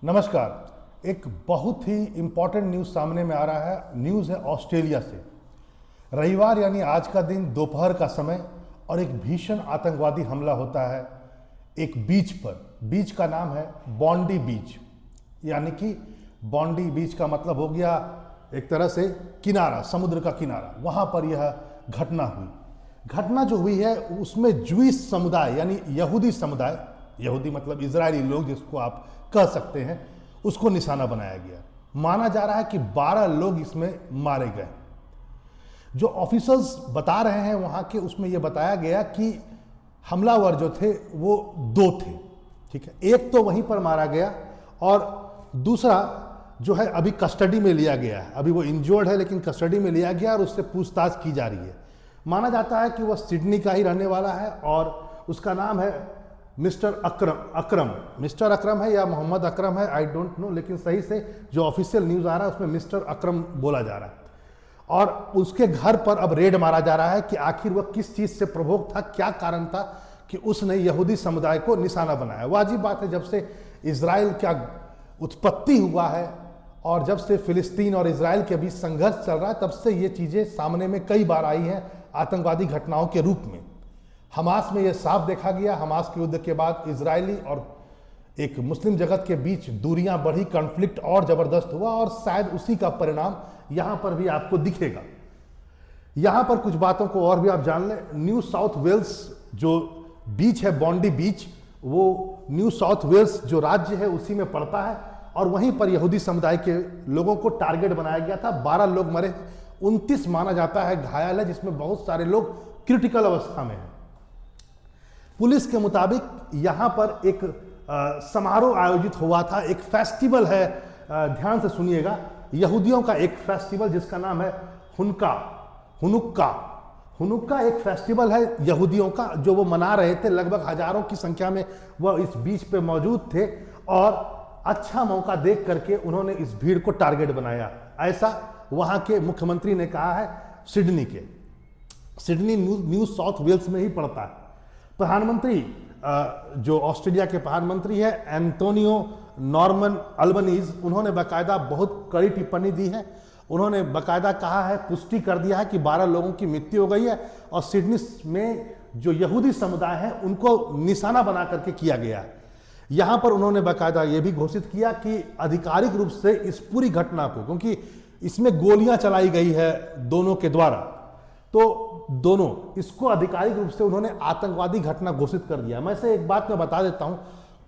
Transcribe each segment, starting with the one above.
नमस्कार। एक बहुत ही इम्पॉर्टेंट न्यूज़ सामने में आ रहा है। न्यूज़ है ऑस्ट्रेलिया से। रविवार यानी आज का दिन दोपहर का समय और एक भीषण आतंकवादी हमला होता है एक बीच पर। बीच का नाम है बॉन्डी बीच, यानी कि बॉन्डी बीच का मतलब हो गया एक तरह से किनारा, समुद्र का किनारा। वहाँ पर यह घटना हुई। घटना जो हुई है उसमें जूइश समुदाय यानी यहूदी समुदाय, यहूदी मतलब इजरायली लोग जिसको आप कह सकते हैं, उसको निशाना बनाया गया। माना जा रहा है कि 12 लोग इसमें मारे गए। जो ऑफिसर्स बता रहे हैं वहाँ के, उसमें यह बताया गया कि हमलावर जो थे वो 2 थे। ठीक है, एक तो वहीं पर मारा गया और दूसरा जो है अभी कस्टडी में लिया गया है। अभी वो इंजर्ड है लेकिन कस्टडी में लिया गया और उससे पूछताछ की जा रही है। माना जाता है कि वह सिडनी का ही रहने वाला है और उसका नाम है मिस्टर अकरम। मिस्टर अकरम है या मोहम्मद अकरम है, आई डोंट नो, लेकिन सही से जो ऑफिशियल न्यूज़ आ रहा है उसमें मिस्टर अकरम बोला जा रहा है। और उसके घर पर अब रेड मारा जा रहा है कि आखिर वह किस चीज़ से प्रभोग था, क्या कारण था कि उसने यहूदी समुदाय को निशाना बनाया। वाजिब बात है, जब से इजराइल का उत्पत्ति हुआ है और जब से फिलिस्तीन और इजराइल के बीच संघर्ष चल रहा है, तब से ये चीज़ें सामने में कई बार आई हैं आतंकवादी घटनाओं के रूप में। हमास में यह साफ देखा गया। हमास के युद्ध के बाद इजरायली और एक मुस्लिम जगत के बीच दूरियां बढ़ी, कॉन्फ्लिक्ट और ज़बरदस्त हुआ और शायद उसी का परिणाम यहाँ पर भी आपको दिखेगा। यहाँ पर कुछ बातों को और भी आप जान लें। न्यू साउथ वेल्स जो बीच है, बॉन्डी बीच, वो न्यू साउथ वेल्स जो राज्य है उसी में पड़ता है और वहीं पर यहूदी समुदाय के लोगों को टारगेट बनाया गया था। 12 लोग मरे, 29 माना जाता है घायल है, जिसमें बहुत सारे लोग क्रिटिकल अवस्था में हैं। पुलिस के मुताबिक यहाँ पर एक समारोह आयोजित हुआ था, एक फेस्टिवल है, ध्यान से सुनिएगा, यहूदियों का एक फेस्टिवल जिसका नाम है हुनुक्का एक फेस्टिवल है यहूदियों का, जो वो मना रहे थे। लगभग हजारों की संख्या में वह इस बीच पे मौजूद थे और अच्छा मौका देख करके उन्होंने इस भीड़ को टारगेट बनाया, ऐसा वहाँ के मुख्यमंत्री ने कहा है। सिडनी न्यू साउथ वेल्स में ही पड़ता है। प्रधानमंत्री जो ऑस्ट्रेलिया के प्रधानमंत्री है एंटोनियो नॉर्मन अल्बनीज, उन्होंने बाकायदा बहुत कड़ी टिप्पणी दी है। उन्होंने बाकायदा कहा है, पुष्टि कर दिया है कि 12 लोगों की मृत्यु हो गई है और सिडनी में जो यहूदी समुदाय है उनको निशाना बना करके किया गया है। यहाँ पर उन्होंने बाकायदा ये भी घोषित किया कि आधिकारिक रूप से इस पूरी घटना को, क्योंकि इसमें गोलियां चलाई गई है दोनों के द्वारा, तो दोनों इसको आधिकारिक रूप से उन्होंने आतंकवादी घटना घोषित कर दिया। मैं से एक बात मैं बता देता हूं,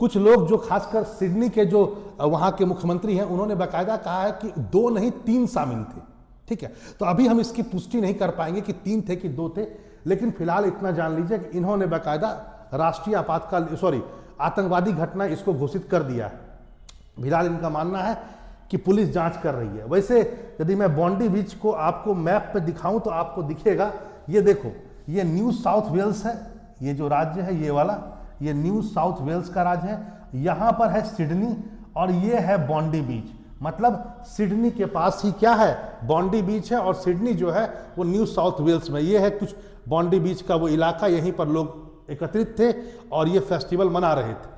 कुछ लोग जो खासकर सिडनी के जो वहां के मुख्यमंत्री हैं, उन्होंने बाकायदा कहा है कि 2 नहीं 3 शामिल थे। ठीक है, तो अभी हम इसकी पुष्टि नहीं कर पाएंगे कि 3 थे कि 2 थे, लेकिन फिलहाल इतना जान लीजिए कि इन्होंने बाकायदा राष्ट्रीय आतंकवादी घटना इसको घोषित कर दिया है। फिलहाल इनका मानना है कि पुलिस जांच कर रही है। वैसे यदि मैं बॉन्डी बीच को आपको मैप पे दिखाऊं तो आपको दिखेगा, ये देखो, ये न्यू साउथ वेल्स है, ये जो राज्य है ये वाला, ये न्यू साउथ वेल्स का राज्य है। यहाँ पर है सिडनी और ये है बॉन्डी बीच। मतलब सिडनी के पास ही क्या है, बॉन्डी बीच है और सिडनी जो है वो न्यू साउथ वेल्स में। ये है कुछ बॉन्डी बीच का वो इलाका, यहीं पर लोग एकत्रित थे और ये फेस्टिवल मना रहे थे।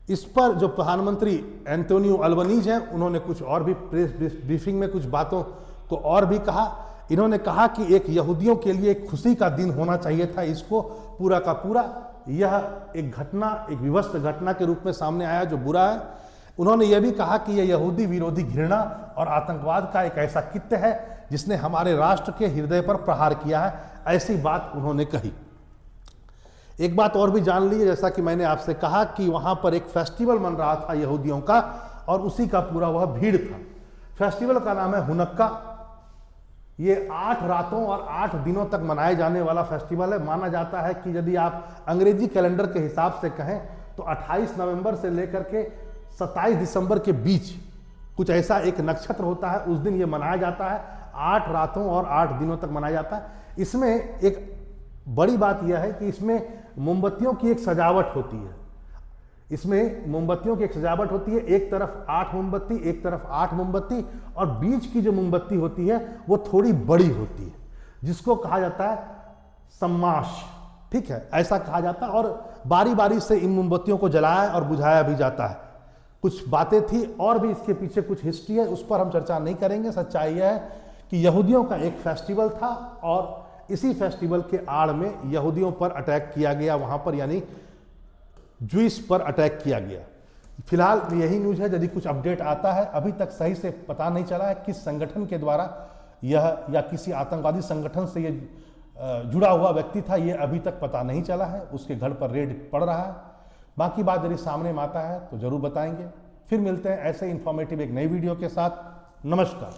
इस पर जो प्रधानमंत्री एंटोनियो अल्बनीज हैं, उन्होंने कुछ और भी प्रेस ब्रीफिंग में कुछ बातों को और भी कहा। इन्होंने कहा कि एक यहूदियों के लिए एक खुशी का दिन होना चाहिए था, इसको पूरा का पूरा यह एक घटना, एक विवश घटना के रूप में सामने आया जो बुरा है। उन्होंने यह भी कहा कि यह यहूदी विरोधी घृणा और आतंकवाद का एक ऐसा कृत्य है जिसने हमारे राष्ट्र के हृदय पर प्रहार किया है, ऐसी बात उन्होंने कही। एक बात और भी जान लीजिए, जैसा कि मैंने आपसे कहा कि वहां पर एक फेस्टिवल मन रहा था यहूदियों का और उसी का पूरा वह भीड़ था। फेस्टिवल का नाम है हुनक्का। ये 8 रातों और 8 दिनों तक मनाए जाने वाला फेस्टिवल है। माना जाता है कि यदि आप अंग्रेजी कैलेंडर के हिसाब से कहें तो 28 नवंबर से लेकर के 27 दिसंबर के बीच कुछ ऐसा एक नक्षत्र होता है, उस दिन ये मनाया जाता है। 8 रातों और 8 दिनों तक मनाया जाता है। इसमें एक बड़ी बात यह है कि इसमें मोमबत्तियों की एक सजावट होती है। इसमें मोमबत्तियों की एक सजावट होती है, एक तरफ 8 मोमबत्ती, एक तरफ 8 मोमबत्ती, और बीच की जो मोमबत्ती होती है वो थोड़ी बड़ी होती है, जिसको कहा जाता है सम्माश। ठीक है, ऐसा कहा जाता है और बारी बारी से इन मोमबत्तियों को जलाया और बुझाया भी जाता है। कुछ बातें थी और भी इसके पीछे कुछ हिस्ट्री है, उस पर हम चर्चा नहीं करेंगे। सच्चाई यह है कि यहूदियों का एक फेस्टिवल था और इसी फेस्टिवल के आड़ में यहूदियों पर अटैक किया गया, वहां पर यानी ज्यूइश पर अटैक किया गया। फिलहाल यही न्यूज़ है, यदि कुछ अपडेट आता है, अभी तक सही से पता नहीं चला है किस संगठन के द्वारा यह या किसी आतंकवादी संगठन से ये जुड़ा हुआ व्यक्ति था, ये अभी तक पता नहीं चला है। उसके घर पर रेड पड़ रहा है। बाकी बात यदि सामने में आता है तो जरूर बताएंगे। फिर मिलते हैं ऐसे इंफॉर्मेटिव एक नई वीडियो के साथ। नमस्कार।